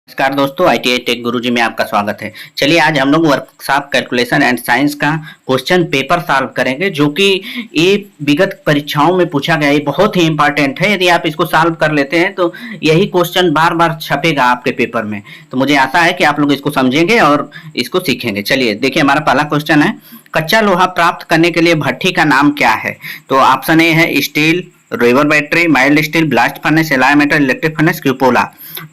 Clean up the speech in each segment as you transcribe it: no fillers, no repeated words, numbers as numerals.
नमस्कार दोस्तों, ITI take गुरुजी में आपका स्वागत है। चलिए आज हम लोग वर्कशॉप कैलकुलेशन एंड साइंस का क्वेश्चन पेपर सॉल्व करेंगे, जो कि ये विगत परीक्षाओं में पूछा गया है। बहुत ही इंपॉर्टेंट है। यदि आप इसको सॉल्व कर लेते हैं तो यही क्वेश्चन बार बार छपेगा आपके पेपर में। तो मुझे आशा है कि आप लोग इसको समझेंगे और इसको सीखेंगे। चलिए देखिए, हमारा पहला क्वेश्चन है, कच्चा लोहा प्राप्त करने के लिए भट्ठी का नाम क्या है? तो ऑप्शन ए है steel, river battery, mild steel, blast furnace, alloy metal, electric furnace, cupola.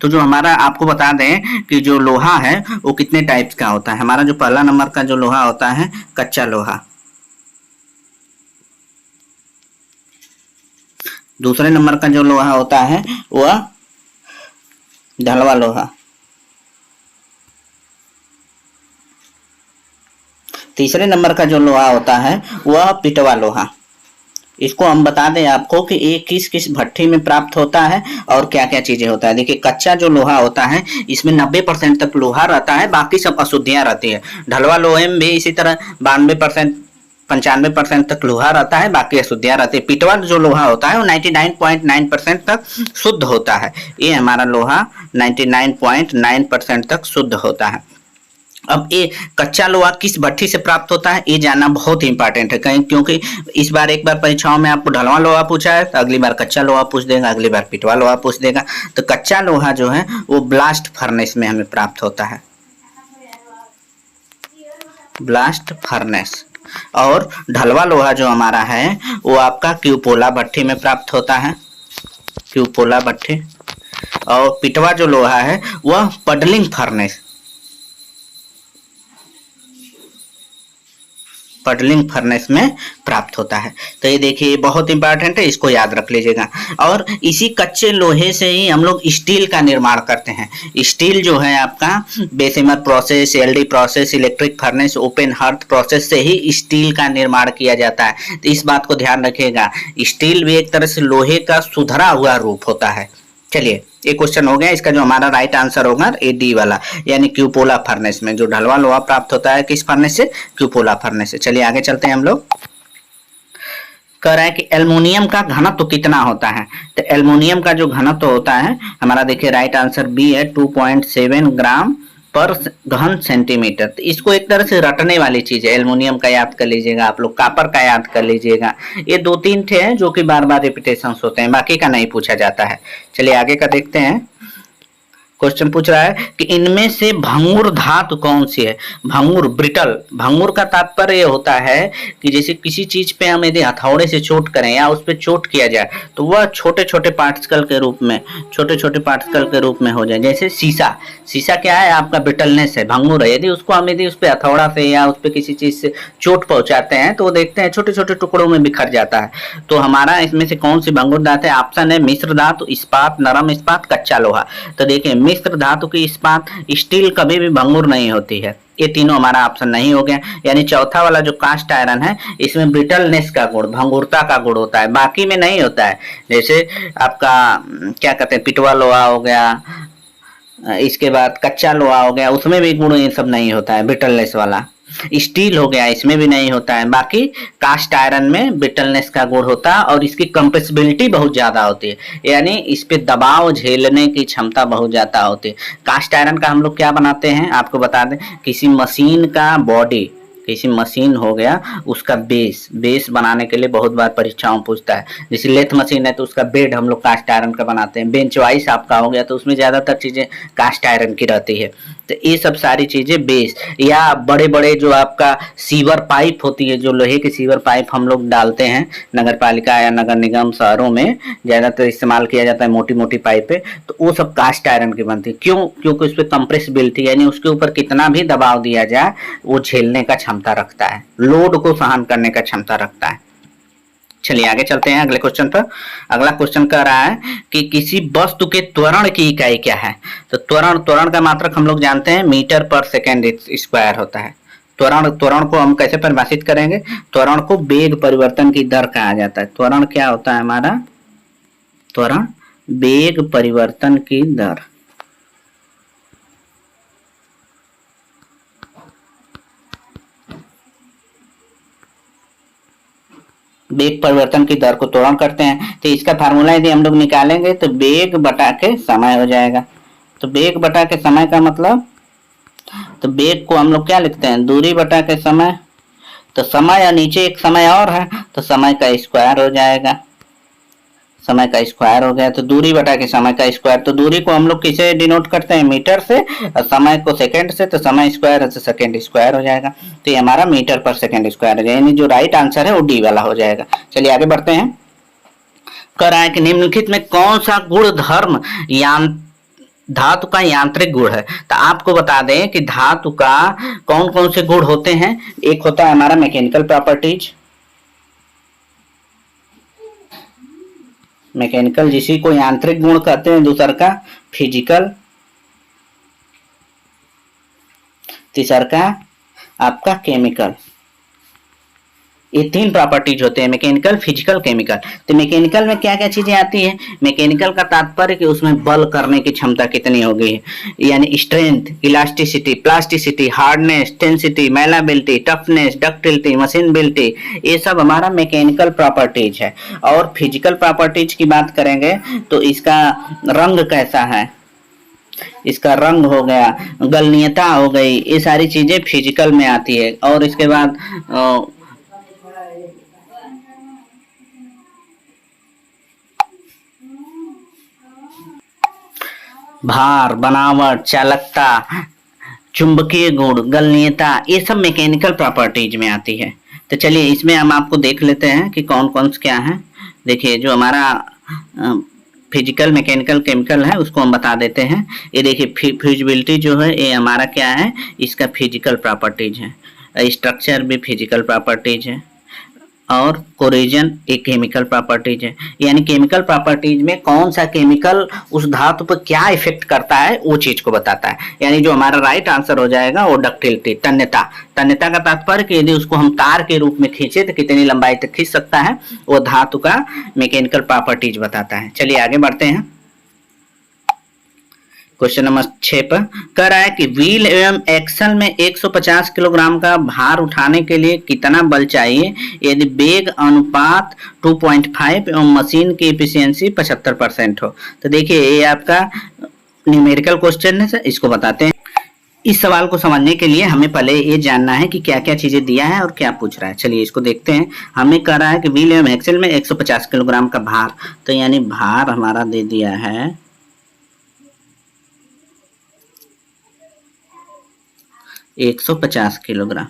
तो जो हमारा आपको बता दें कि जो लोहा है वो कितने टाइप्स का होता है। हमारा जो पहला नंबर का जो लोहा होता है कच्चा लोहा, दूसरे नंबर का जो लोहा होता है वह ढलवा लोहा, तीसरे नंबर का जो लोहा होता है वह पिटवा लोहा। इसको हम बता दें आपको कि ये किस किस भट्ठी में प्राप्त होता है और क्या क्या चीजें होता है। देखिए, कच्चा जो लोहा होता है इसमें 90% तक लोहा रहता है, बाकी सब अशुद्धियां रहती है। ढलवा लोहे में भी इसी तरह 92% 95% तक लोहा रहता है, बाकी अशुद्धियां रहती है। पिटवा जो लोहा होता है वो 99.9% तक शुद्ध होता है। ये हमारा लोहा 99.9% तक शुद्ध होता है। अब ये कच्चा लोहा किस भट्ठी से प्राप्त होता है ये जानना बहुत ही इंपॉर्टेंट है, कहीं क्योंकि इस बार एक बार परीक्षाओं में आपको ढलवा लोहा पूछा है, तो अगली बार कच्चा लोहा पूछ देगा, अगली बार पिटवा लोहा पूछ देगा। तो कच्चा लोहा जो है वो ब्लास्ट फर्नेस में हमें प्राप्त होता है, ब्लास्ट फर्नेस। और ढलवा लोहा जो हमारा है वो आपका क्यूपोला भट्ठी में प्राप्त होता है, क्यूपोला भट्ठी। और पिटवा जो लोहा है वह पडलिंग फर्नेस, पडलिंग फर्नेस में प्राप्त होता है। तो ये देखिए बहुत इंपॉर्टेंट है, इसको याद रख लीजिएगा। और इसी कच्चे लोहे से ही हम लोग स्टील का निर्माण करते हैं। स्टील जो है आपका Bessemer process, LD process, electric furnace, open hearth process से ही स्टील का निर्माण किया जाता है। तो इस बात को ध्यान रखिएगा, स्टील भी एक तरह से लोहे का सुधरा हुआ रूप होता है। चलिए ये क्वेश्चन हो गया। इसका जो हमारा राइट आंसर होगा ए डी वाला, यानी क्यूपोला फर्नेस में जो ढलवा लोहा प्राप्त होता है किस फर्नेस से? क्यूपोला फर्नेस से। चलिए आगे चलते हैं हम लोग। कह रहा है कि एल्युमिनियम का घनत्व तो कितना होता है? तो एल्युमिनियम का जो घनत्व तो होता है हमारा, देखिए राइट आंसर बी है, 2.7 ग्राम पर घन सेंटीमीटर। तो इसको एक तरह से रटने वाली चीज है। एल्युमिनियम का याद कर लीजिएगा आप लोग, कापर का याद कर लीजिएगा। ये 2-3 थे हैं जो कि बार बार रिपीटेशन होते हैं, बाकी का नहीं पूछा जाता है। चलिए आगे का देखते हैं। क्वेश्चन पूछ रहा है कि इनमें से भंगुर धातु कौन सी है? भंगुर, ब्रिटल। भंगुर का तात्पर्य होता है कि जैसे किसी चीज पे हम यदि हथौड़े से चोट करें या उस पर चोट किया जाए तो वह छोटे छोटे पार्टिकल के रूप में, छोटे छोटे पार्टिकल के रूप में हो जाए। जैसे शीशा, शीशा क्या है आपका? ब्रिटलनेस है, भंगुर है। यदि उसको हम यदि उस पर हथौड़ा से या उस पर किसी चीज से चोट पहुंचाते हैं तो वो देखते हैं छोटे छोटे टुकड़ों में बिखर जाता है। तो हमारा इसमें से कौन सी भंगुर धातु है? ऑप्शन है मिश्र धातु, इस्पात, नरम इस्पात, कच्चा लोहा। तो देखिए मिश्र धातु की इस्पात, स्टील कभी भी भंगुर नहीं होती है। ये तीनों हमारा ऑप्शन नहीं हो गया। यानी चौथा वाला जो कास्ट आयरन है इसमें ब्रिटलनेस का गुण, भंगुरता का गुण होता है, बाकी में नहीं होता है। जैसे आपका क्या कहते हैं, पिटवा लोहा हो गया, इसके बाद कच्चा लोहा हो गया, उसमें भी गुण ये सब नहीं होता है, ब्रिटलनेस वाला। स्टील हो गया, इसमें भी नहीं होता है। बाकी कास्ट आयरन में ब्रिटलनेस का गुण होता है और इसकी कंप्रेसिबिलिटी बहुत ज्यादा होती है, यानी इस पे दबाव झेलने की क्षमता बहुत ज्यादा होती है। कास्ट आयरन का हम लोग क्या बनाते हैं आपको बता दें, किसी मशीन का बॉडी, किसी मशीन हो गया उसका बेस बनाने के लिए बहुत बार परीक्षाओं पूछता है। जैसे लेथ मशीन है तो उसका बेड हम लोग कास्ट आयरन का बनाते हैं। बेंच वाइस आपका हो गया तो उसमें ज्यादातर चीजें कास्ट आयरन की रहती है। तो ये सब सारी चीजें बेस, या बड़े बड़े जो आपका सीवर पाइप होती है, जो लोहे की सीवर पाइप हम लोग डालते हैं नगर पालिका या नगर निगम शहरों में ज्यादातर इस्तेमाल किया जाता है, मोटी मोटी पाइपें, तो वो सब कास्ट आयरन की बनती है। क्यों? क्योंकि उस पर कंप्रेसिबिलिटी, यानी उसके ऊपर कितना भी दबाव दिया जाए वो झेलने का क्षमता रखता है, लोड को सहन करने का क्षमता रखता है। चलिए आगे चलते हैं अगले क्वेश्चन पर। अगला क्वेश्चन कह रहा है कि किसी वस्तु के त्वरण की इकाई क्या है? तो त्वरण का मात्रक हम लोग जानते हैं मीटर पर सेकेंड स्क्वायर होता है। त्वरण को हम कैसे परिभाषित करेंगे? त्वरण को वेग परिवर्तन की दर कहा जाता है। त्वरण क्या होता है हमारा? त्वरण वेग परिवर्तन की दर। वेग परिवर्तन की दर को त्वरण करते हैं। तो इसका फार्मूला यदि हम लोग निकालेंगे तो वेग बटा के समय हो जाएगा। तो वेग बटा के समय का मतलब, तो वेग को हम लोग क्या लिखते हैं, दूरी बटा के समय। तो समय, और नीचे एक समय और है, तो समय का स्क्वायर हो जाएगा, समय का स्क्वायर हो गया। तो दूरी बटा के समय का स्क्वायर, तो दूरी को हम लोग किसे डिनोट करते हैं, मीटर से, और समय को सेकंड से, तो समय स्क्वायर है तो सेकंड स्क्वायर हो जाएगा। तो ये हमारा मीटर पर सेकंड स्क्वायर हो जाएगा, यानी जो राइट आंसर है वो डी वाला हो जाएगा। चलिए आगे बढ़ते हैं। कह रहा है कि निम्नलिखित में कौन सा गुण धर्म धातु का यांत्रिक गुण है। तो आपको बता दें कि धातु का कौन कौन से गुण होते हैं। एक होता है हमारा मैकेनिकल प्रॉपर्टीज, मैकेनिकल जिसी को यांत्रिक गुण कहते हैं, दूसरा का फिजिकल, तीसरा का आपका केमिकल। ये तीन प्रॉपर्टीज होते हैं, मैकेनिकल, फिजिकल, केमिकल। तो मैकेनिकल में क्या क्या चीजें आती है, मैकेनिकल का तात्पर्य कि उसमें बल करने की क्षमता कितनी हो गई है, यानी strength, elasticity, plasticity, hardness, tenacity, malleability, toughness, ductility, machinability, ये सब हमारा मैकेनिकल प्रॉपर्टीज है। और फिजिकल प्रॉपर्टीज की बात करेंगे तो इसका रंग कैसा है, इसका रंग हो गया, गलनीयता हो गई, ये सारी चीजें फिजिकल में आती है। और इसके बाद भार, बनावट, चालकता, चुंबकीय गुण, गलनीयता, ये सब मैकेनिकल प्रॉपर्टीज में आती है। तो चलिए इसमें हम आपको देख लेते हैं कि कौन कौन से क्या है। देखिए जो हमारा फिजिकल, मैकेनिकल, केमिकल है उसको हम बता देते हैं। ये देखिए फ्यूजिबिलिटी जो है ये हमारा क्या है, इसका फिजिकल प्रॉपर्टीज है। स्ट्रक्चर भी फिजिकल प्रॉपर्टीज है, और कोरिजन एक केमिकल प्रॉपर्टीज है। यानी केमिकल प्रॉपर्टीज में कौन सा केमिकल उस धातु पर क्या इफेक्ट करता है वो चीज को बताता है। यानी जो हमारा राइट आंसर हो जाएगा वो डक्टिलिटी, तन्यता। तन्यता का तात्पर्य कि यदि उसको हम तार के रूप में खींचे तो कितनी लंबाई तक खींच सकता है, वो धातु का मैकेनिकल प्रॉपर्टीज बताता है। चलिए आगे बढ़ते हैं। क्वेश्चन नंबर 6 पर कह रहा है कि व्हील एवं एक्सल में 150 किलोग्राम का भार उठाने के लिए कितना बल चाहिए यदि वेग अनुपात 2.5 एवं मशीन की एफिशिएंसी 75% हो। तो देखिए ये आपका न्यूमेरिकल क्वेश्चन है, इसको बताते हैं। इस सवाल को समझने के लिए हमें पहले ये जानना है कि क्या क्या चीजें दिया है और क्या पूछ रहा है। चलिए इसको देखते हैं। हमें कह रहा है कि व्हील एवं एक्सल में 150 किलोग्राम का भार, तो यानी भार हमारा दे दिया है 150 किलोग्राम।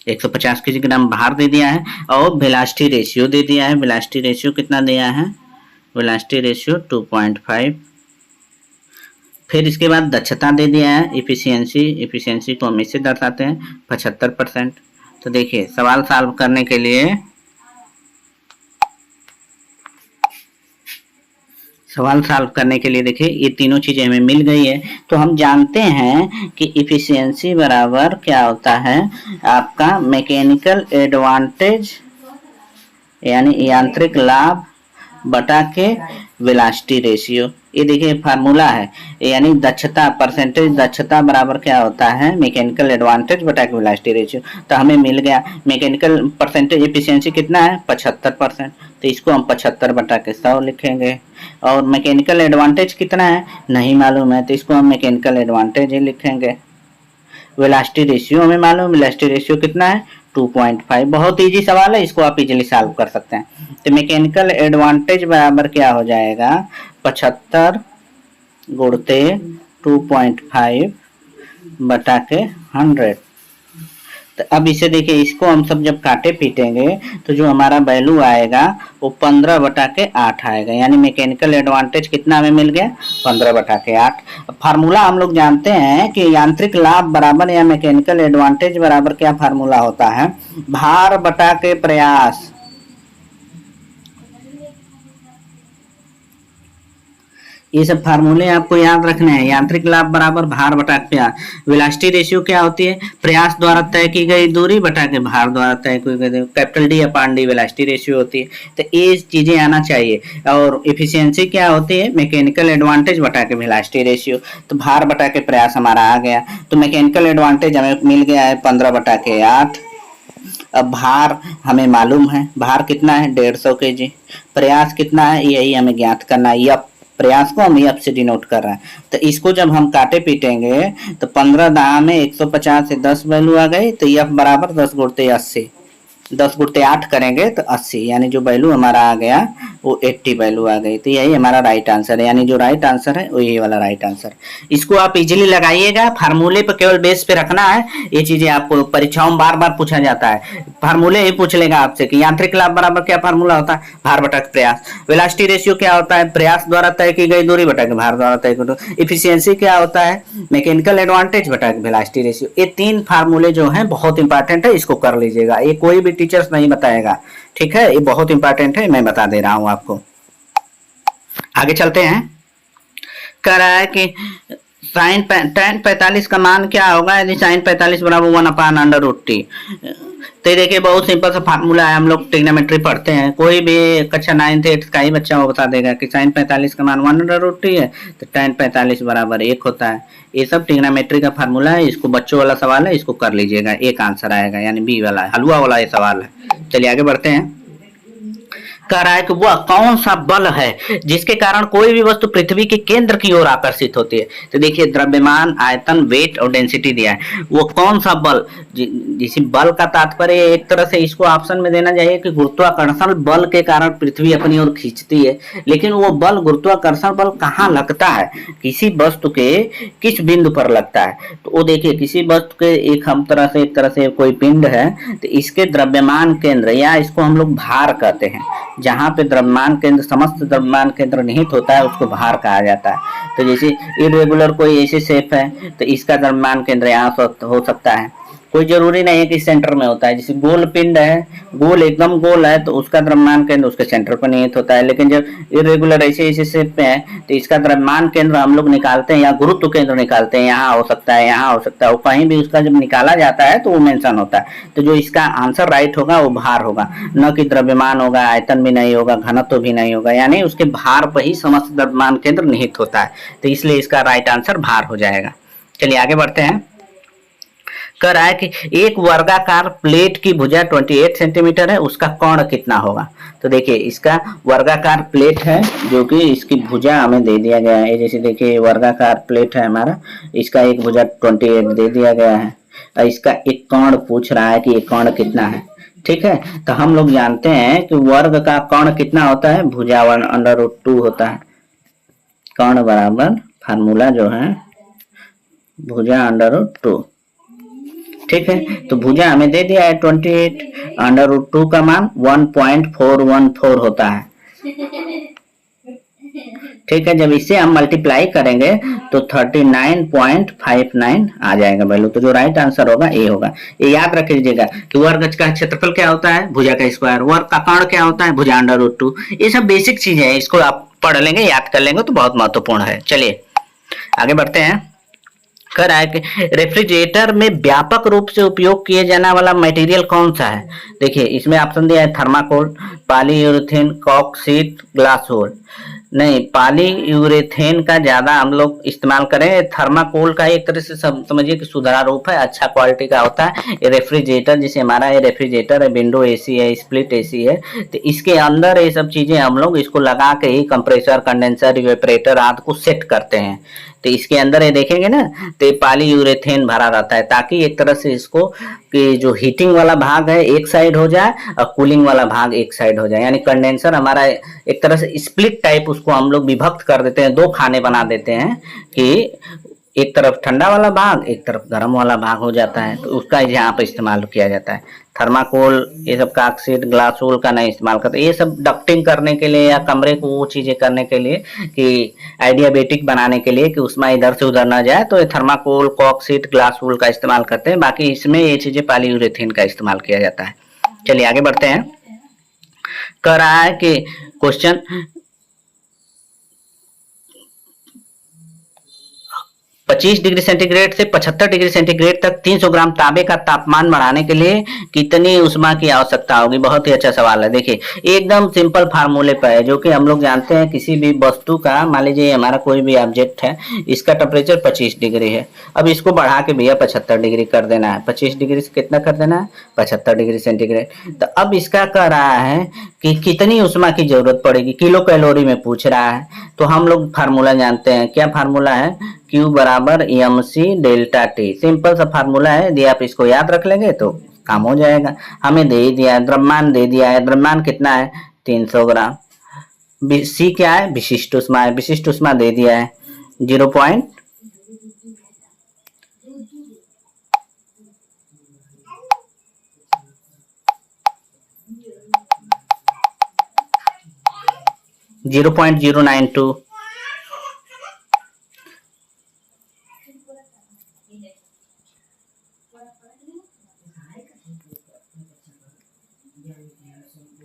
एक 150 किलोग्राम भार दे दिया है, और वेलोसिटी रेशियो दे दिया है। वेलोसिटी रेशियो कितना दिया है, वेलोसिटी रेशियो 2.5। फिर इसके बाद दक्षता दे दिया है, इफिशियंसी। इफिशियंसी को हम इससे दर्शाते हैं 75%। तो देखिए सवाल सॉल्व करने के लिए, देखिए ये तीनों चीजें हमें मिल गई है। तो हम जानते हैं कि इफिशियंसी बराबर क्या होता है आपका मैकेनिकल एडवांटेज, यानी यांत्रिक लाभ बटा के वेलोसिटी रेशियो। ये देखिए फार्मूला है, यानी दक्षता, परसेंटेज दक्षता बराबर क्या होता है, मैकेनिकल एडवांटेज बटा के वेलोसिटी रेशियो। तो हमें मिल गया मैकेनिकल परसेंटेज एफिशिएंसी कितना है 75%, तो इसको हम 75 बटा के 100 लिखेंगे। और मैकेनिकल एडवांटेज कितना है नहीं मालूम है, तो इसको हम मैकेनिकल एडवांटेज ही लिखेंगे। वेलोसिटी रेशियो हमें मालूम, वेलोसिटी रेशियो कितना है 2.5। बहुत इजी सवाल है, इसको आप इजीली सॉल्व कर सकते हैं। तो मैकेनिकल एडवांटेज बराबर क्या हो जाएगा 75 गुणते 2.5 बटा के 100। तो अब इसे देखिए, इसको हम सब जब काटे पीटेंगे तो जो हमारा वैल्यू आएगा वो 15 बटा के 8 आएगा। यानी मैकेनिकल एडवांटेज कितना हमें मिल गया 15 बटा के 8। फार्मूला हम लोग जानते हैं कि यांत्रिक लाभ बराबर या मैकेनिकल एडवांटेज बराबर क्या फार्मूला होता है, भार बटा के प्रयास। ये सब फार्मूले आपको याद रखने हैं। यांत्रिक लाभ बराबर भार बटा प्रयास। वेलोसिटी रेशियो क्या होती है, प्रयास द्वारा तय की गई दूरी बटा के भार द्वारा तय की गई, कैपिटल डी अपान डी वेलोसिटी रेशियो होती है। तो ये चीजें आना चाहिए। और एफिशिएंसी क्या होती है, मैकेनिकल एडवांटेज बटा के वेलोसिटी रेशियो। तो भार बटा के प्रयास हमारा आ गया। तो मैकेनिकल एडवांटेज हमें मिल गया है 15 बटा के 8, अब भार हमें मालूम है, भार कितना है 150 kg, प्रयास कितना है यही हमें ज्ञात करना है। यह प्रयास को हम एफ से डिनोट कर रहे हैं। तो इसको जब हम काटे पीटेंगे तो 15 दाह में 150 से 10 वैल्यू आ गई, तो एफ बराबर 10 गुणते 80, 10 गुणते 8 करेंगे तो 80, यानी जो वैल्यू हमारा आ गया वो 80 वैल्यू आ गई। तो यही हमारा राइट आंसर है, यानी जो राइट आंसर है वो यही वाला राइट आंसर। इसको आप इजीली लगाइएगा, फार्मूले पर केवल बेस पे रखना है। ये चीजें आपको परीक्षाओं में बार बार पूछा जाता है, फार्मूले ही पूछ लेगा आपसे कि यांत्रिक लाभ बराबर क्या फार्मूला होता है, भार बटा प्रयास। वेलोसिटी रेशियो क्या होता है, प्रयास द्वारा तय की गई दूरी बटा भार द्वारा तय की दूरी। इफिशियंसी क्या होता है, मैकेनिकल एडवांटेज बटा वेलोसिटी रेशियो। ये 3 फार्मूले जो हैं बहुत इंपॉर्टेंट है, इसको कर लीजिएगा, ये कोई भी टीचर्स नहीं बताएगा, ठीक है, ये बहुत इंपॉर्टेंट है, मैं बता दे रहा हूं आपको। आगे चलते हैं। कह रहा है कि साइन tan 45 का मान क्या होगा यदि साइन 45 बराबर 1/√t। तो देखिए बहुत सिंपल सा फार्मूला है, हम लोग ट्रिग्नोमेट्री पढ़ते हैं, कोई भी कक्षा 9th 8th का ही बच्चा वो बता देगा कि साइन 45 का मान 1/√t है, तो tan 45 बराबर 1 होता है। ये सब ट्रिग्नोमेट्री का फार्मूला है, इसको बच्चों वाला सवाल है, इसको कर लीजिएगा, एक आंसर आएगा, यानी बी वाला हलवा वाला ये सवाल है। चलिए आगे बढ़ते हैं। कह रहा है कि वह कौन सा बल है जिसके कारण कोई भी वस्तु पृथ्वी के केंद्र की ओर आकर्षित होती है। तो देखिए द्रव्यमान, आयतन, वेट और डेंसिटी दिया है, वो कौन सा बल, जिस बल का तात्पर्य एक तरह से इसको ऑप्शन में देना चाहिए कि गुरुत्वाकर्षण बल के कारण पृथ्वी अपनी ओर खींचती है, लेकिन वो बल गुरुत्वाकर्षण बल कहाँ लगता है, किसी वस्तु के किस बिंदु पर लगता है। तो वो देखिए किसी वस्तु के एक तरह से कोई पिंड है, तो इसके द्रव्यमान केंद्र या इसको हम लोग भार कहते हैं, जहां पे द्रव्यमान केंद्र समस्त द्रव्यमान केंद्र निहित होता है उसको भार कहा जाता है। तो जैसे इरेगुलर कोई ऐसे शेप है तो इसका द्रव्यमान केंद्र यहाँ हो सकता है, कोई जरूरी नहीं है कि सेंटर में होता है। जैसे गोल पिंड है, गोल एकदम गोल है तो उसका द्रव्यमान केंद्र उसके सेंटर पर निहित होता है, लेकिन जब इरेगुलर ऐसे शेप में है तो इसका द्रव्यमान केंद्र हम लोग निकालते हैं या गुरुत्व केंद्र निकालते हैं, यहाँ हो सकता है, यहाँ हो सकता है, वो कहीं भी उसका जब निकाला जाता है तो वो मेंशन होता है। तो जो इसका आंसर राइट होगा वो भार होगा, न कि द्रव्यमान होगा, आयतन भी नहीं होगा, घनत्व भी नहीं होगा, यानी उसके भार पर ही समस्त द्रव्यमान केंद्र निहित होता है, तो इसलिए इसका राइट आंसर भार हो जाएगा। चलिए आगे बढ़ते हैं। कह रहा है कि एक वर्गाकार प्लेट की भुजा 28 सेंटीमीटर है, उसका कोण कितना होगा। तो देखिए इसका वर्गाकार प्लेट है जो कि इसकी भुजा हमें दे दिया गया है, जैसे देखिए वर्गाकार प्लेट है हमारा, इसका एक भुजा 28 दे दिया गया है और इसका एक कोण पूछ रहा है कि एक कोण कितना है। ठीक है, तो हम लोग जानते हैं कि वर्ग का कोण कितना होता है, भुजा 1/√2 होता है। कोण बराबर फार्मूला जो है भुजा √2। ठीक है, तो भुजा हमें दे दिया है 28, √2 का मान 1.414 होता है। ठीक है, जब इसे हम मल्टीप्लाई करेंगे तो 39.59 आ जाएगा वैल्यू, तो जो राइट आंसर होगा ए होगा। ये याद रख लीजिएगा कि वर्ग का क्षेत्रफल क्या होता है, भुजा का स्क्वायर, वर्ग का कोण क्या होता है, भुजा √2। ये सब बेसिक चीजें हैं, इसको आप पढ़ लेंगे, याद कर लेंगे तो बहुत महत्वपूर्ण है। चलिए आगे बढ़ते हैं। कह रहा है कि रेफ्रिजरेटर में व्यापक रूप से उपयोग किए जाने वाला मटेरियल कौन सा है। देखिए इसमें ऑप्शन दिया है थर्माकोल, पॉलीयूरेथेन, कॉक शीट, ग्लास वूल। नहीं, पॉलीयूरेथेन का ज्यादा हम लोग इस्तेमाल करें, थर्माकोल का एक तरह से समझिए कि सुधारा रूप है, अच्छा क्वालिटी का होता है। ये रेफ्रिजरेटर जैसे हमारा ये रेफ्रिजरेटर है, विंडो एसी है, स्प्लिट एसी है, तो इसके अंदर ये सब चीजें हम लोग इसको लगा के ही कंप्रेसर, कंडेंसर, इवेपरेटर आदि को सेट करते हैं। तो इसके अंदर ये देखेंगे ना तो पॉलीयूरेथेन भरा रहता है, ताकि एक तरह से इसको कि जो हीटिंग वाला भाग है एक साइड हो जाए और कूलिंग वाला भाग एक साइड हो जाए, यानी कंडेंसर हमारा एक तरह से स्प्लिट टाइप उसको हम लोग विभक्त कर देते हैं, 2 खाने बना देते हैं कि एक तरफ ठंडा वाला भाग, एक तरफ गर्म वाला भाग हो जाता है, तो उसका यहाँ पर इस्तेमाल किया जाता है। थर्माकोल ये सब काकशीट, ग्लास वूल का नहीं इस्तेमाल करते, ये सब डक्टिंग करने के लिए या कमरे को वो चीजें करने के लिए कि आइडियाबेटिक बनाने के लिए कि उसमें इधर से उधर ना जाए, तो ये थर्माकोल, कॉकशीट, ग्लास वूल का इस्तेमाल करते हैं। बाकी इसमें ये चीजें पॉलीयूरेथेन का इस्तेमाल किया जाता है। चलिए आगे बढ़ते हैं। कह रहा है कि क्वेश्चन 25 डिग्री सेंटीग्रेड से 75 डिग्री सेंटीग्रेड तक 300 ग्राम तांबे का तापमान बढ़ाने के लिए कितनी ऊष्मा की आवश्यकता होगी? बहुत ही अच्छा सवाल है। देखिए एकदम सिंपल फार्मूले पर है, जो कि हम लोग जानते हैं किसी भी वस्तु का, मान लीजिए हमारा कोई भी ऑब्जेक्ट है, इसका टेम्परेचर 25 डिग्री है। अब इसको बढ़ा के भैया 75 डिग्री कर देना है। 25 डिग्री से कितना कर देना है? 75 डिग्री सेंटीग्रेड। तो अब इसका कह रहा है कि कितनी ऊष्मा की जरूरत पड़ेगी, किलो कैलोरी में पूछ रहा है। तो हम लोग फार्मूला जानते हैं, क्या फार्मूला है? Q बराबर mc डेल्टा टी। सिंपल सा फार्मूला है, यदि आप इसको याद रख लेंगे तो काम हो जाएगा। हमें दे ही दिया है, द्रव्यमान दे दिया है। द्रव्यमान कितना है? 300 ग्राम। C क्या है? विशिष्ट ऊष्मा है। विशिष्ट ऊष्मा दे दिया है 0.092।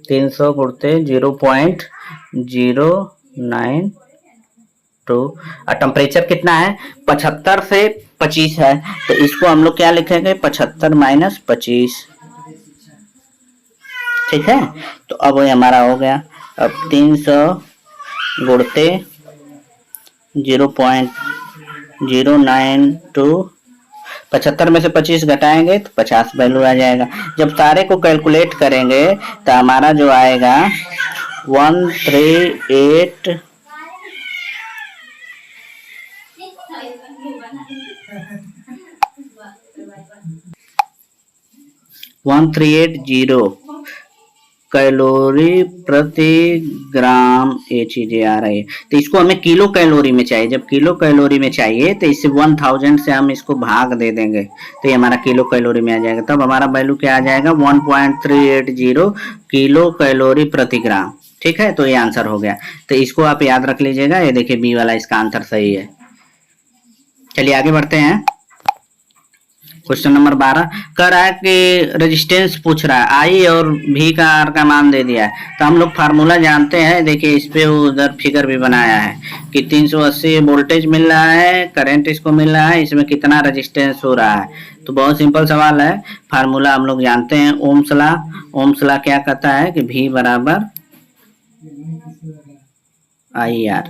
300 गुणते 0.092। और टेम्परेचर कितना है? 75 से 25 है, तो इसको हम लोग क्या लिखेंगे? 75 माइनस 25। ठीक है, तो अब ये हमारा हो गया। अब 300 गुणते 0.092, 75 में से 25 घटाएंगे तो 50 वैल्यू आ जाएगा। जब सारे को कैलकुलेट करेंगे तो हमारा जो आएगा 138 1380 कैलोरी प्रति ग्राम, ये चीजें आ रही है। तो इसको हमें किलो कैलोरी में चाहिए। जब किलो कैलोरी में चाहिए तो इससे 1000 से हम इसको भाग दे देंगे, तो ये हमारा किलो कैलोरी में आ जाएगा। तब हमारा वैल्यू क्या आ जाएगा? 1.380 किलो कैलोरी प्रति ग्राम। ठीक है, तो ये आंसर हो गया। तो इसको आप याद रख लीजिएगा। ये देखिए बी वाला इसका आंसर सही है। चलिए आगे बढ़ते हैं। क्वेश्चन नंबर 12 कह रहा है कि रेजिस्टेंस पूछ रहा है, आई और भी का आर का मान दे दिया है। तो हम लोग फार्मूला जानते हैं। देखिए इस पे उधर फिगर भी बनाया है कि 380 वोल्टेज मिल रहा है, करंट इसको मिल रहा है, इसमें कितना रेजिस्टेंस हो रहा है। तो बहुत सिंपल सवाल है, फार्मूला हम लोग जानते हैं, ओम्स लॉ। ओम्स लॉ क्या कहता है कि V बराबर आई आर।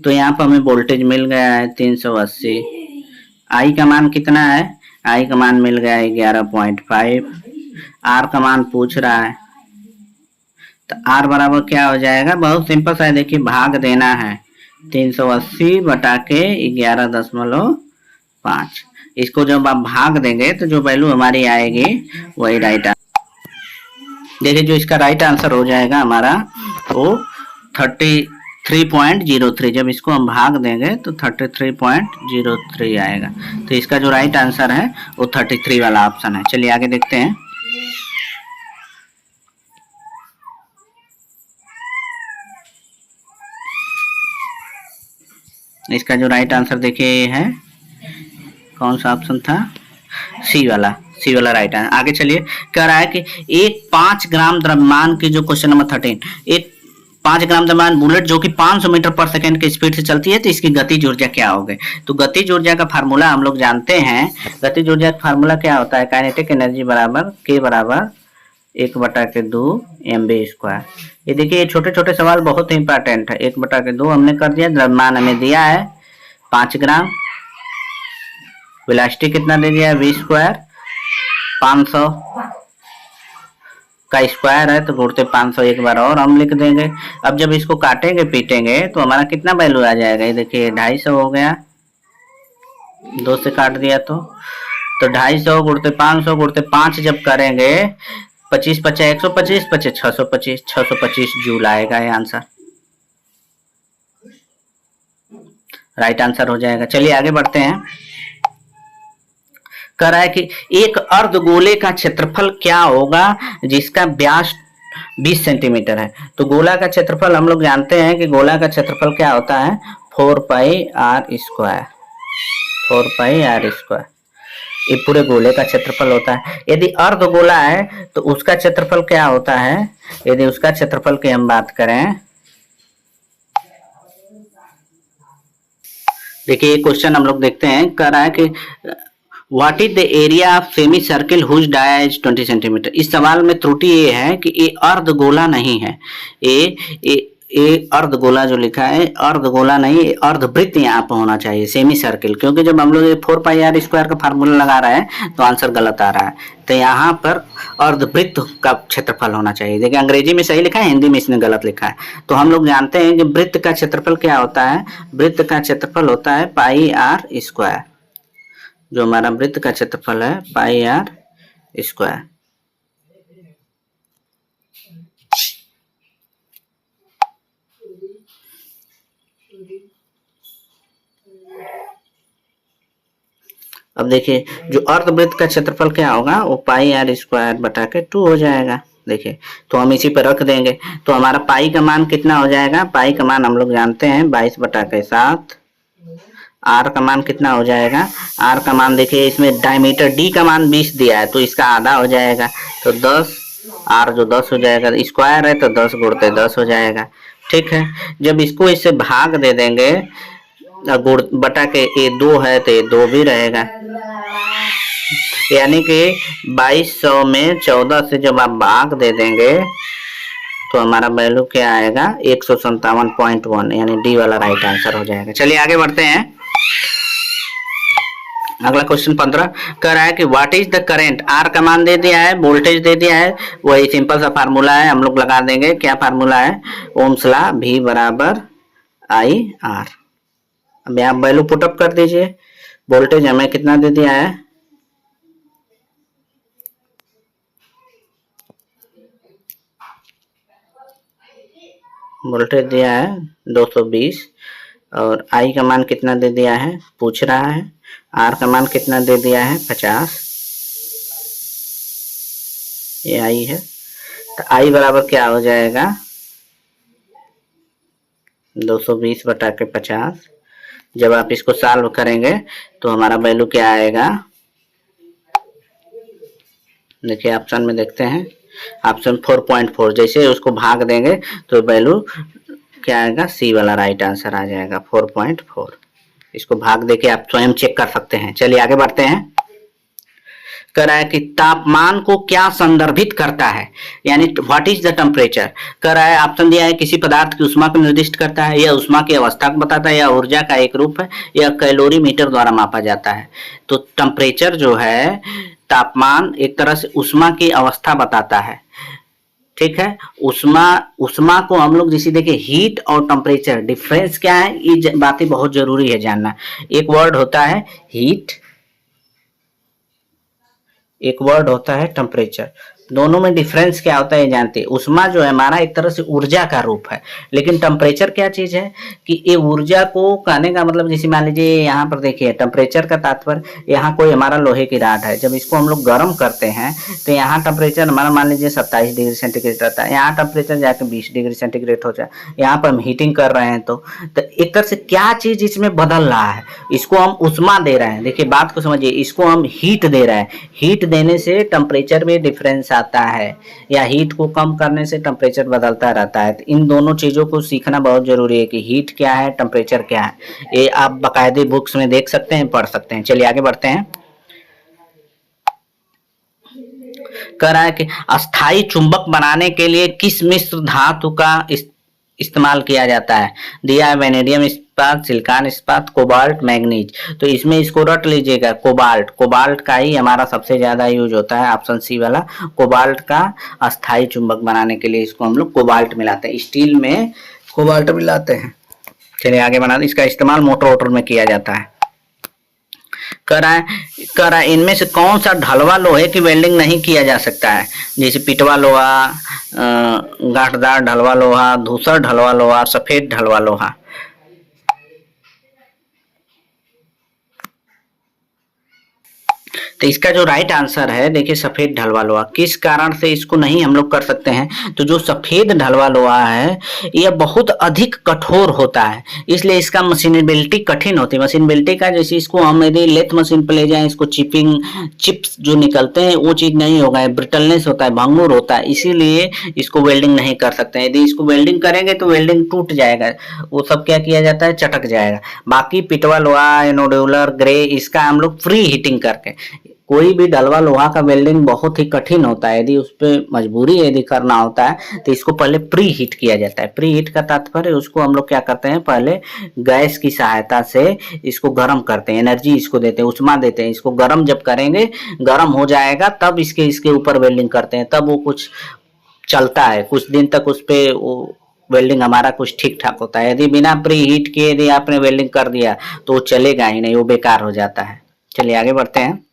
तो यहाँ पर हमें वोल्टेज मिल गया है 380। आई का मान कितना है? आई का मान मिल गया है 11.5। आर का मान पूछ रहा है, तो आर बराबर क्या हो जाएगा? बहुत सिंपल सा है, देखिए भाग देना है 380 बटा के 11.5। इसको जब आप भाग देंगे तो जो वैल्यू हमारी आएगी वही राइट आंसर। देखिए जो इसका राइट आंसर हो जाएगा हमारा वो 33.03। जब इसको हम भाग देंगे तो 33.03 आएगा। तो इसका जो राइट आंसर है वो 33 वाला ऑप्शन है। चलिए आगे देखते हैं। इसका जो राइट आंसर देखिए है, कौन सा ऑप्शन था? सी वाला। सी वाला राइट आंसर। आगे चलिए, कह रहा है कि एक 5 ग्राम द्रव्यमान की, जो क्वेश्चन नंबर 13, एक 5 ग्राम द्रव्यमान बुलेट जो कि 500 मीटर पर सेकंड की स्पीड से चलती है, तो इसकी गतिज ऊर्जा क्या होगी? तो गतिज ऊर्जा का फार्मूला हम लोग जानते हैं। गतिज ऊर्जा का फार्मूला क्या होता है? काइनेटिक एनर्जी बराबर K बराबर 1/2 mv²। ये देखिए ये छोटे छोटे सवाल बहुत ही इंपॉर्टेंट है। 1/2 हमने कर दिया। द्रव्यमान हमें दिया है 5 ग्राम, वेलोसिटी कितना दे दिया है? v²। 500 का स्क्वायर है तो गुणते 500 एक बार और हम लिख देंगे। अब जब इसको काटेंगे पीटेंगे तो हमारा कितना वैल्यू आ जाएगा? ये देखिए 250 हो गया, 2 से काट दिया तो 250 गुणते 500 गुणते 5 जब करेंगे 25 50 125 25 625 625 जूल आएगा ये आंसर। राइट आंसर हो जाएगा। चलिए आगे बढ़ते हैं। कह रहा है कि एक अर्धगोले का क्षेत्रफल क्या होगा जिसका व्यास 20 सेंटीमीटर है? तो गोला का क्षेत्रफल हम लोग जानते हैं कि गोला का क्षेत्रफल क्या होता है? 4πr²। 4πr²। ये पूरे गोले का क्षेत्रफल होता है। यदि अर्धगोला है तो उसका क्षेत्रफल क्या होता है? यदि उसका क्षेत्रफल की हम बात करें देखिए ये क्वेश्चन हम लोग देखते हैं, कह रहा है कि what is the area of semicircle whose dia is 20 centimetre. इस सवाल में त्रुटि ये है कि ये अर्धगोला नहीं है, ये अर्धगोला जो लिखा है अर्धगोला नहीं, ये अर्धवृत्त यहाँ पर होना चाहिए, सेमी सर्किल। क्योंकि जब हम लोग ये 4πr² का फार्मूला लगा रहे हैं तो आंसर गलत आ रहा है, तो यहाँ पर अर्धवृत्त का क्षेत्रफल होना चाहिए। देखिए अंग्रेजी में सही लिखा है, हिंदी में इसने गलत लिखा है। तो हम लोग जानते हैं कि वृत्त का क्षेत्रफल क्या होता है, वृत्त का क्षेत्रफल होता है πr²। जो हमारा वृत्त का क्षेत्रफल है πr²। अब देखिए जो अर्धवृत्त का क्षेत्रफल क्या होगा, वो πr²/2 हो जाएगा। देखिए तो हम इसी पर रख देंगे, तो हमारा पाई का मान कितना हो जाएगा, पाई का मान हम लोग जानते हैं 22/7। आर का मान कितना हो जाएगा, आर का मान देखिए इसमें डायमीटर डी का मान 20 दिया है, तो इसका आधा हो जाएगा, तो 10। आर जो 10 हो जाएगा, स्क्वायर है तो 10 गुणते 10 हो जाएगा। ठीक है, जब इसको इससे भाग दे देंगे, गुण बटा के ये 2 है तो ये 2 भी रहेगा, यानी कि 2200 में 14 से जब आप भाग दे देंगे तो हमारा वैल्यू क्या आएगा, 157.1, यानी डी वाला राइट आंसर हो जाएगा। चलिए आगे बढ़ते हैं। अगला क्वेश्चन 15 कह रहा है कि what is the current. R का मान दे दिया है, वोल्टेज दे दिया है, वही सिंपल सा फार्मूला है, हम लोग लगा देंगे। क्या फार्मूला है, ओम्स लॉ, V बराबर IR। अब यहाँ वैल्यू पुटअप कर दीजिए। वोल्टेज हमें कितना दे दिया है, वोल्टेज दिया है 220, और आई का मान कितना दे दिया है पूछ रहा है। आर का मान कितना दे दिया है 50, ये आई है। तो आई बराबर क्या हो जाएगा, 220/50। जब आप इसको सॉल्व करेंगे तो हमारा वैल्यू क्या आएगा, देखिए ऑप्शन में देखते हैं, ऑप्शन 4.4। जैसे उसको भाग देंगे तो वैल्यू क्या आएगा, सी वाला राइट आंसर आ जाएगा 4.4। इसको भाग देके आप स्वयं चेक कर सकते हैं। चलिए आगे बढ़ते हैं। कह रहा है कि तापमान को क्या संदर्भित करता है, यानी व्हाट इज द टेम्परेचर। कह रहा है ऑप्शन दिया है, किसी पदार्थ की ऊष्मा को निर्दिष्ट करता है, या ऊष्मा की अवस्था को बताता है, या ऊर्जा का एक रूप है, या कैलोरीमीटर द्वारा मापा जाता है। तो टेम्परेचर जो है, तापमान एक तरह से ऊष्मा की अवस्था बताता है। ठीक है, ऊष्मा को हम लोग जैसे देखिए हीट और टेम्परेचर डिफरेंस क्या है, ये बातें बहुत जरूरी है जानना। एक वर्ड होता है हीट, एक वर्ड होता है टेम्परेचर, दोनों में डिफरेंस क्या होता है ये जानते हैं। ऊष्मा जो है हमारा एक तरह से ऊर्जा का रूप है, लेकिन टेम्परेचर क्या चीज है कि ये ऊर्जा को कहने का मतलब, जैसे मान लीजिए यहाँ पर देखिए टेम्परेचर का तात्पर्य, यहाँ कोई हमारा लोहे की राड है, जब इसको हम लोग गर्म करते हैं तो यहाँ टेम्परेचर हमारा मान लीजिए 27 डिग्री सेंटीग्रेड रहता है, यहाँ टेम्परेचर जाकर 20 डिग्री सेंटीग्रेड हो जाए। यहाँ पर हम हीटिंग कर रहे हैं तो एक तरह से क्या चीज इसमें बदल रहा है, इसको हम ऊष्मा दे रहे हैं। देखिए बात को समझिए, इसको हम हीट दे रहे हैं, हीट देने से टेम्परेचर में डिफरेंस आता है, या हीट को कम करने से टेम्परेचर बदलता रहता है। तो इन दोनों चीजों को सीखना बहुत जरूरी है कि हीट क्या है, टेम्परेचर क्या है। ये आप बाकायदे बुक्स में देख सकते हैं, पढ़ सकते हैं। चलिए आगे बढ़ते हैं। कह रहा है कि अस्थाई चुंबक बनाने के लिए किस मिश्र धातु का इस्तेमाल किया जाता है। दिया है वेनेडियम इस्पात, सिलिकॉन इस्पात, कोबाल्ट, मैग्नीज। तो इसमें इसको रट लीजिएगा, कोबाल्ट, कोबाल्ट का ही हमारा सबसे ज्यादा यूज होता है, ऑप्शन सी वाला। कोबाल्ट का अस्थाई चुंबक बनाने के लिए इसको हम लोग कोबाल्ट मिलाते हैं, स्टील में कोबाल्ट मिलाते हैं। चलिए आगे बढ़ाते, इसका इस्तेमाल मोटर वोटर में किया जाता है। कह रहा है इनमें से कौन सा ढलवा लोहे की वेल्डिंग नहीं किया जा सकता है, जैसे पिटवा लोहा, गांठदार ढलवा लोहा, धूसर ढलवा लोहा, सफेद ढलवा लोहा। तो इसका जो राइट आंसर है देखिए सफेद ढलवा लोहा। किस कारण से इसको नहीं हम लोग कर सकते हैं, तो जो सफेद ढलवा लोहा है यह बहुत अधिक कठोर होता है, इसलिए इसका मशीनेबिलिटी कठिन होती है। मशीनेबिलिटी का जैसे इसको हम यदि लेथ मशीन पे ले जाएं, इसको चिप्स जो निकलते हैं वो चीज नहीं होगा, ब्रिटलनेस होता है, भंगुर होता है, इसीलिए इसको वेल्डिंग नहीं कर सकते। यदि इसको वेल्डिंग करेंगे तो वेल्डिंग टूट जाएगा, वो सब क्या किया जाता है, चटक जाएगा। बाकी पिटवा लोहा, एनोड्यूलर, ग्रे, इसका हम लोग फ्री हीटिंग करके, कोई भी ढलवा लोहा का वेल्डिंग बहुत ही कठिन होता है, यदि उस पर मजबूरी यदि करना होता है तो इसको पहले प्री हीट किया जाता है। प्री हीट का तात्पर्य उसको हम लोग क्या करते हैं, पहले गैस की सहायता से इसको गर्म करते हैं, एनर्जी इसको देते हैं, उष्मा देते हैं, इसको गर्म जब करेंगे, गर्म हो जाएगा तब इसके ऊपर वेल्डिंग करते हैं, तब वो कुछ चलता है, कुछ दिन तक उस पर वो वेल्डिंग हमारा कुछ ठीक ठाक होता है। यदि बिना प्री हीट किए यदि आपने वेल्डिंग कर दिया तो वो चलेगा ही नहीं, वो बेकार हो जाता है। चलिए आगे बढ़ते हैं।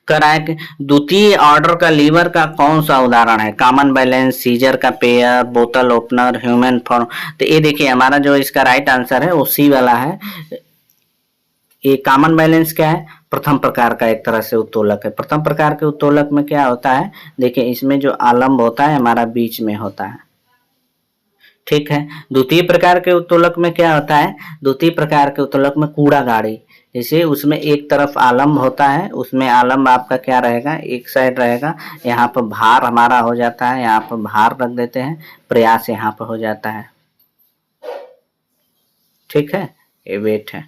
कराए द्वितीय ऑर्डर का लीवर का कौन सा उदाहरण है, कॉमन बैलेंस, सीजर का पेयर, बोतल ओपनर, ह्यूमन फॉर्म। तो ये देखिए हमारा जो इसका राइट आंसर है वो सी वाला है। ये कॉमन बैलेंस क्या है, प्रथम प्रकार का एक तरह से उत्तोलक है। प्रथम प्रकार के उत्तोलक में क्या होता है, देखिए इसमें जो आलम्ब होता है हमारा बीच में होता है, ठीक है। द्वितीय प्रकार के उत्तोलक में क्या होता है, द्वितीय प्रकार के उत्तोलक में कूड़ा गाड़ी, जैसे उसमें एक तरफ आलम्ब होता है, उसमें आलम्ब आपका क्या रहेगा, एक साइड रहेगा, यहाँ पर भार हमारा हो जाता है, यहाँ पर भार रख देते हैं, प्रयास यहाँ पर हो जाता है, ठीक है, ये वेट है,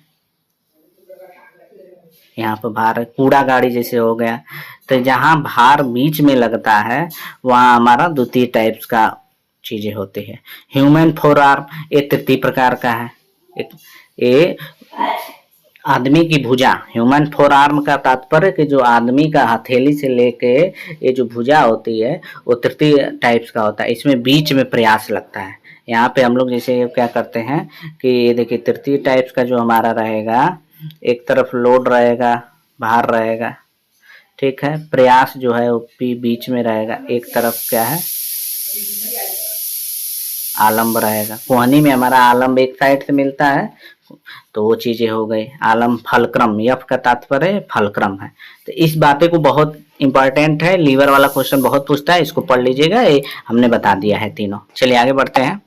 यहाँ पर भार है, कूड़ा गाड़ी जैसे हो गया। तो जहाँ भार बीच में लगता है वहाँ हमारा द्वितीय टाइप्स का चीजें होती है। ह्यूमन फोर आर्म ये तृतीय प्रकार का है, ये आदमी की भुजा। ह्यूमन फोर आर्म का तात्पर्य कि जो आदमी का हथेली से लेके ये जो भुजा होती है वो तृतीय टाइप्स का होता है, इसमें बीच में प्रयास लगता है। यहाँ पे हम लोग जैसे क्या करते हैं कि ये देखिए तृतीय टाइप्स का जो हमारा रहेगा, एक तरफ लोड रहेगा, भार रहेगा, ठीक है, प्रयास जो है वो बीच में रहेगा, एक तरफ क्या है आलम्ब रहेगा। कोहनी में हमारा आलम्ब एक साइड से मिलता है, तो वो चीजें हो गई। आलम्ब फलक्रम, यफ का तात्पर्य फलक्रम है। तो इस बातें को बहुत इंपॉर्टेंट है, लीवर वाला क्वेश्चन बहुत पूछता है, इसको पढ़ लीजिएगा, ये हमने बता दिया है तीनों। चलिए आगे बढ़ते हैं।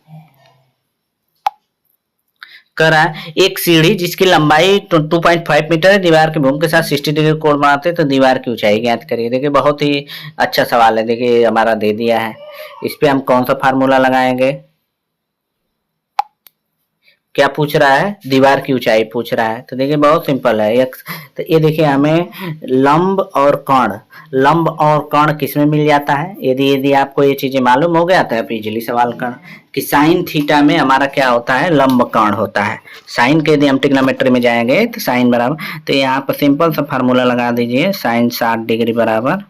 करा एक सीढ़ी जिसकी लंबाई 2.5 मीटर है, दीवार के भूमि के साथ 60 डिग्री कोण बनाते हैं, तो दीवार की ऊंचाई ज्ञात करिए। देखिए बहुत ही अच्छा सवाल है, देखिए हमारा दे दिया है, इस पे हम कौन सा फार्मूला लगाएंगे, क्या पूछ रहा है, दीवार की ऊंचाई पूछ रहा है। तो देखिए बहुत सिंपल है, तो ये देखिए हमें लंब और कर्ण, लंब और कर्ण किसमें मिल जाता है, यदि आपको ये चीजें मालूम हो गया तो आप इजीली सवाल कर कि साइन थीटा में हमारा क्या होता है, लंब कर्ण होता है। साइन के यदि हम ट्रिग्नोमेट्री में जाएंगे तो साइन बराबर, तो यहाँ पर सिंपल सा फार्मूला लगा दीजिए, साइन 60 डिग्री बराबर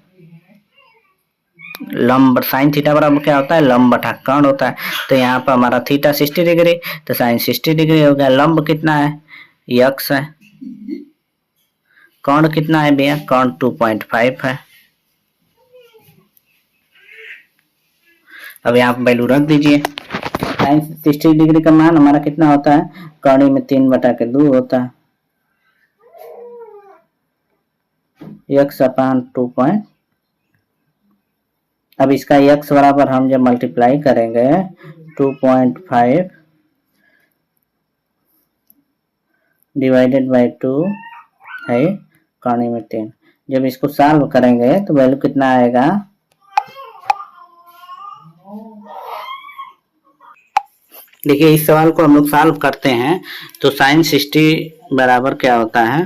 लंब, साइन थीटा बराबर क्या होता है, लंब बटा कर्ण होता है। तो यहाँ पर हमारा थीटा 60 डिग्री, तो साइन 60 डिग्री हो गया। लंब कितना है, यक्स है। कर्ण कितना है भैया, कर्ण 2.5 है। अब यहाँ पर वैल्यू रख दीजिए। साइन 60 डिग्री का मान हमारा कितना होता है, कर्ण में 3/2 होता है, यक्स अपान 2. अब इसका यक्स बराबर हम जब मल्टीप्लाई करेंगे 2.5 डिवाइडेड बाई 2 है, कर्ण में 3, जब इसको सॉल्व करेंगे तो वैल्यू कितना आएगा, देखिए इस सवाल को हम लोग सॉल्व करते हैं तो साइन 60 बराबर क्या होता है,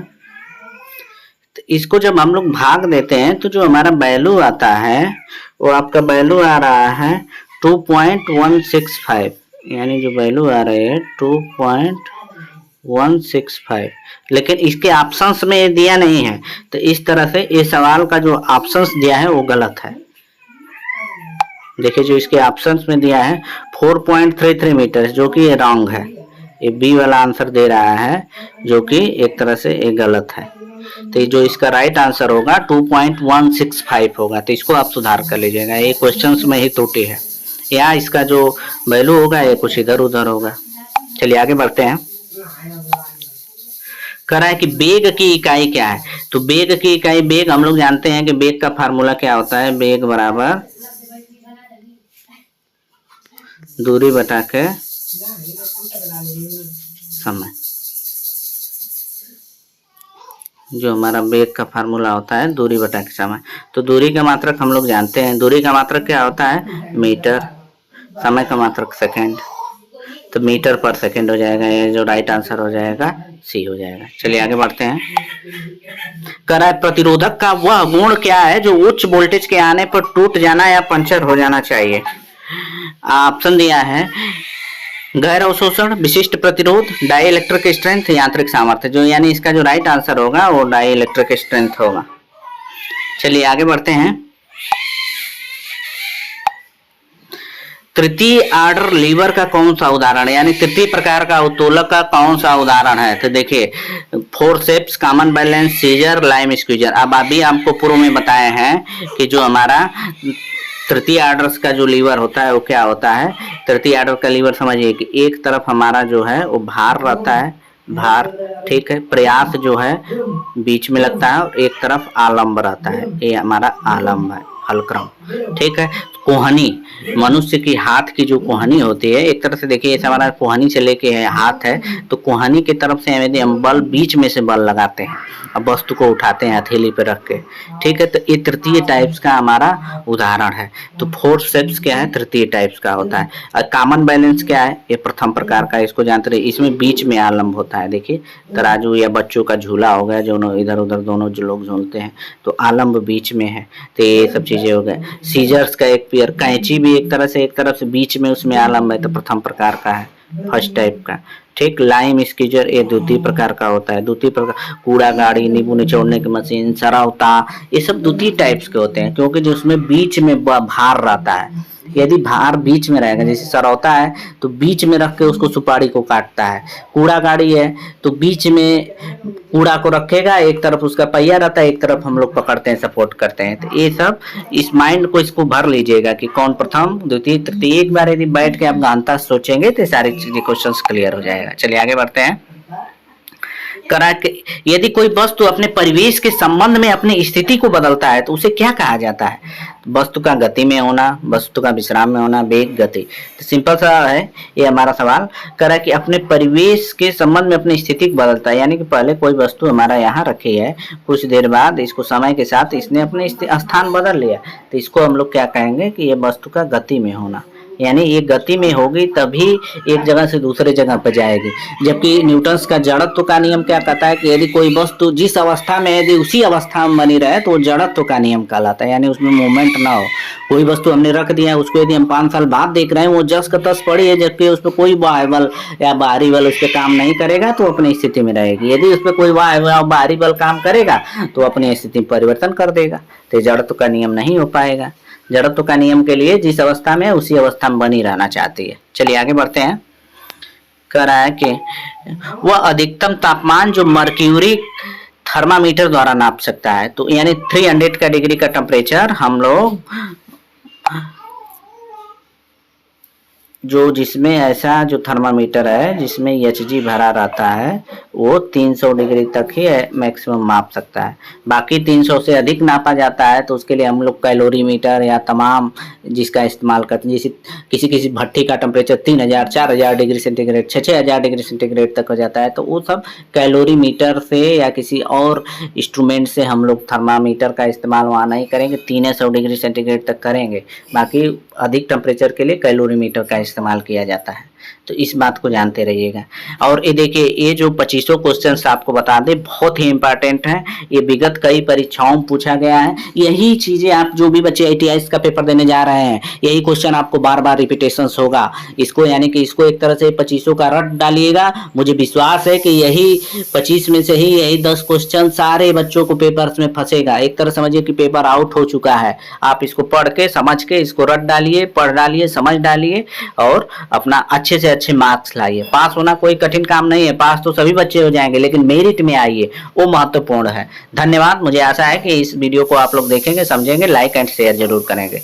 तो इसको जब हम लोग भाग देते हैं तो जो हमारा वैल्यू आता है वो आपका वैल्यू आ रहा है 2.165, यानी जो वैल्यू आ रही है 2.165, लेकिन इसके ऑप्शंस में ये दिया नहीं है, तो इस तरह से ये सवाल का जो ऑप्शंस दिया है वो गलत है। देखिए जो इसके ऑप्शंस में दिया है 4.33 मीटर, जो कि ये रॉन्ग है, ये बी वाला आंसर दे रहा है, जो कि एक तरह से ये गलत है। तो जो इसका राइट आंसर होगा 2.165 होगा, तो इसको आप सुधार कर लीजिएगा, ये क्वेश्चंस में ही त्रुटि है, या इसका जो वैल्यू होगा ये कुछ इधर उधर होगा। चलिए आगे बढ़ते हैं। कह रहा है कि बेग की इकाई क्या है। तो बेग की इकाई, बेग हम लोग जानते हैं कि बेग का फार्मूला क्या होता है, बेग बराबर दूरी बटा के समय। जो हमारा बेग का फार्मूला होता है दूरी बटा के समय। तो दूरी का मात्रक हम लोग जानते हैं, दूरी का मात्रक क्या होता है मीटर, समय का मात्रक सेकंड। तो मीटर पर सेकंड हो जाएगा, ये जो राइट आंसर हो जाएगा सी हो जाएगा। चलिए आगे बढ़ते हैं। कह रहा है प्रतिरोधक का वह गुण क्या है जो उच्च वोल्टेज के आने पर टूट जाना या पंचर हो जाना चाहिए। ऑप्शन दिया है गैर अवशोषण, विशिष्ट प्रतिरोध, डाई इलेक्ट्रिक स्ट्रेंथ, यांत्रिक सामर्थ्य। जो यानी इसका जो राइट आंसर होगा वो डाई इलेक्ट्रिक स्ट्रेंथ होगा। चलिए आगे बढ़ते हैं। तृतीय ऑर्डर लीवर का कौन सा उदाहरण है, यानी तृतीय प्रकार का उत्तोलक का कौन सा उदाहरण है। तो देखिए forceps, common balance, scissor, lime squeezer. अब अभी आपको पूर्व में बताए हैं कि जो हमारा तृतीय ऑर्डर का जो लीवर होता है वो क्या होता है। तृतीय ऑर्डर का लीवर समझिए कि एक तरफ हमारा जो है वो भार रहता है, भार, ठीक है, प्रयास जो है बीच में लगता है और एक तरफ आलम्ब रहता है, ये हमारा आलम्ब है, फलक्रम, ठीक है। कोहनी, मनुष्य की हाथ की जो कोहनी होती है, एक तरह से देखिए ऐसा हमारा कोहनी से लेके है हाथ है, तो कोहनी की तरफ से यदि हम बल बीच में से बल लगाते हैं, अब वस्तु को उठाते हैं हथेली पे रख के, ठीक है, तो ये तृतीय टाइप्स का हमारा उदाहरण है। तो फोर्सेप्स क्या है, तृतीय टाइप्स का होता है। और कॉमन बैलेंस क्या है, ये प्रथम प्रकार का, इसको जानते रहे। इसमें बीच में आलम्ब होता है, देखिए तराजू या बच्चों का झूला हो गया जो इधर उधर दोनों जो लोग झूलते हैं, तो आलम्ब बीच में है। तो ये सब चीजें हो गए। सीजर्स का एक पेयर, कैंची भी एक तरफ से बीच में उसमें आलम्ब है, तो प्रथम प्रकार का है, फर्स्ट टाइप का, ठीक। लाइम स्क्वीजर ये द्वितीय प्रकार का होता है। द्वितीय प्रकार, कूड़ा गाड़ी, नींबू निचोड़ने की मशीन, सरौता, ये सब द्वितीय टाइप्स के होते हैं, क्योंकि जो उसमें बीच में भार रहता है। यदि भार बीच में रहेगा, जैसे सरौता है तो बीच में रख के उसको सुपारी को काटता है। कूड़ा गाड़ी है तो बीच में कूड़ा को रखेगा, एक तरफ उसका पहिया रहता है, एक तरफ हम लोग पकड़ते हैं, सपोर्ट करते हैं। तो ये सब इस माइंड को इसको भर लीजिएगा कि कौन प्रथम, द्वितीय, तृतीय। एक बार यदि बैठ के आप गहनता सोचेंगे तो सारी चीजें क्वेश्चन क्लियर हो जाएगा। चलिए आगे बढ़ते हैं। करा कि यदि कोई वस्तु अपने परिवेश के संबंध में अपनी स्थिति को बदलता है तो उसे क्या कहा जाता है। वस्तु का गति में होना, वस्तु का विश्राम में होना, वेग, गति। तो सिंपल सा है ये हमारा सवाल। करा कि अपने परिवेश के संबंध में अपनी स्थिति को बदलता है, यानी कि पहले कोई वस्तु हमारा यहाँ रखी है, कुछ देर बाद इसको समय के साथ इसने अपने स्थान बदल लिया, तो इसको हम लोग क्या कहेंगे कि ये वस्तु का गति में होना, यानी ये गति में होगी तभी एक जगह से दूसरे जगह पर जाएगी। जबकि न्यूटन्स का जड़त्व का नियम क्या कहता है कि यदि कोई वस्तु जिस अवस्था में यदि उसी अवस्था में बनी रहे तो वो जड़त्व का नियम कहलाता है, यानी उसमें मूवमेंट ना हो। कोई वस्तु हमने रख दिया है, उसको यदि हम 5 साल बाद देख रहे हैं वो जस का तस पड़ी है, जबकि उस पर कोई बाह्य बल या बाहरी बल उस पर काम नहीं करेगा तो अपनी स्थिति में रहेगी। यदि उस पर कोई बाहरी बल काम करेगा तो अपनी स्थिति में परिवर्तन कर देगा, तो जड़त्व का नियम नहीं हो पाएगा। जड़त्व का नियम के लिए जिस अवस्था में उसी अवस्था में बनी रहना चाहती है। चलिए आगे बढ़ते हैं। कह रहा है कि वह अधिकतम तापमान जो मर्क्यूरी थर्मामीटर द्वारा नाप सकता है, तो यानी 300 का डिग्री का टेम्परेचर हम लोग जो जिसमें ऐसा जो थर्मामीटर है जिसमें Hg भरा रहता है वो 300 डिग्री तक ही मैक्सिमम माप सकता है। बाकी 300 से अधिक नापा जाता है तो उसके लिए हम लोग कैलोरीमीटर या तमाम जिसका इस्तेमाल करते हैं। जैसे किसी किसी भट्टी का temperature 3000 4000 degree centigrade 6000 degree centigrade तक हो जाता है, तो वो सब कैलोरीमीटर से या किसी और इंस्ट्रूमेंट से हम लोग थर्मामीटर का इस्तेमाल वहाँ नहीं करेंगे, 300 डिग्री सेंटीग्रेड तक करेंगे। बाकी अधिक टेम्परेचर के लिए कैलोरीमीटर का इस्तेमाल किया जाता है, तो इस बात को जानते रहिएगा। और ये देखिए ये जो 2500 क्वेश्चंस आपको बता दें बहुत ही इंपॉर्टेंट है, ये विगत कई परीक्षाओं में पूछा गया है। यही चीजें आप जो भी बच्चे ITI का पेपर देने जा रहे हैं यही क्वेश्चन आपको बार बार रिपीटेशन होगा। इसको यानी कि इसको एक तरह से 2500 का रट डालिएगा, मुझे विश्वास है कि यही 25 में से ही यही 10 क्वेश्चन सारे बच्चों को पेपर्स में फंसेगा। एक तरह समझिए कि पेपर आउट हो चुका है। आप इसको पढ़ के समझ के इसको रट डालिए, पढ़ डालिए, समझ डालिए और अपना अच्छे से अच्छे मार्क्स लाइए। पास होना कोई कठिन काम नहीं है, पास तो सभी बच्चे हो जाएंगे, लेकिन मेरिट में आइए वो महत्वपूर्ण है। धन्यवाद। मुझे आशा है कि इस वीडियो को आप लोग देखेंगे, समझेंगे, लाइक एंड शेयर जरूर करेंगे।